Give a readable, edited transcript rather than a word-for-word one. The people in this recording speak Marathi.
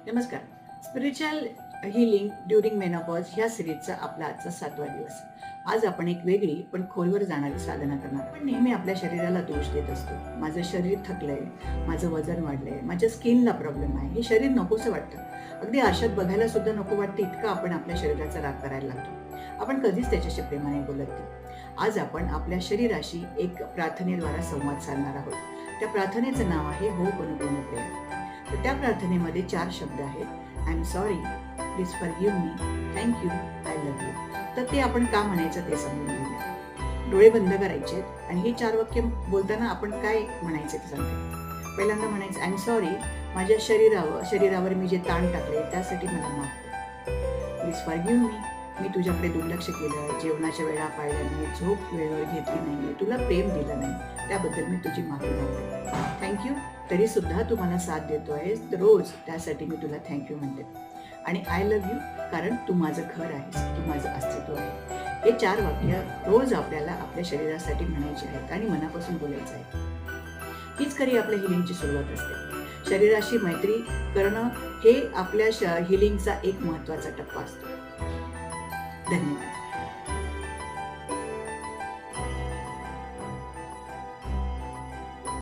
नमस्कार. स्पिरिच्युअल हीलिंग ड्युरिंग मेनोपॉज ह्या सिरीजचा आपला आजचा 7वा दिवस. आज आपण एक वेगळी पण खोलवर जाणारी साधना करणार. आपण नेहमी आपल्या शरीराला दोष देत असतो. माझं शरीर थकलंय, माझं वजन वाढलंय, माझ्या स्किनला प्रॉब्लेम आहे, हे शरीर नकोसं वाटतं. अगदी आशात बघायला सुद्धा नको वाटतं इतकं आपण आपल्या शरीराचा राग करायला लागतो. आपण कधीच त्याच्याशी प्रेमाने बोलत नाही. आज आपण आपल्या शरीराशी एक प्रार्थनेद्वारा संवाद साधणार आहोत. त्या प्रार्थनेचं नाव आहे हो'ओपोनोपोनो प्रेयर. तर त्या प्रार्थनेमध्ये 4 शब्द आहेत. I am sorry, please forgive me, thank you, I love you. तर ते आपण का म्हणायचं ते समजून घेऊया. डोळे बंद करायचे आणि हे 4 वाक्य बोलताना आपण काय म्हणायचं ते सांगते. पहिल्यांदा म्हणायचं, आय एम सॉरी, माझ्या शरीरावर मी जे ताण टाकले त्यासाठी मला माफ कर. प्लीज फॉरगिव्ह मी तुझ्याकडे दुर्लक्ष केलं, जेवणाच्या वेळा पाळल्या नाही, झोप वेळेवर घेतली नाही, तुला प्रेम दिलं नाही, त्याबद्दल मी तुझी माफी मागते. थँक्यू, तरी सुद्धा तू मला साथ देतो आहेस रोज, त्यासाठी मी तुला थँक्यू म्हणते. आणि आय लव्ह यू, कारण तू माझं घर आहेस, तू माझं अस्तित्व आहे. हे 4 वाक्य रोज आपल्याला आपल्या शरीरासाठी म्हणायचे आहेत आणि मनापासून बोलायचं आहे. हीच खरी आपल्या हिलिंगची सुरुवात असते. शरीराशी मैत्री करणं हे आपल्या हिलिंगचा एक महत्त्वाचा टप्पा असतो. धन्यवाद.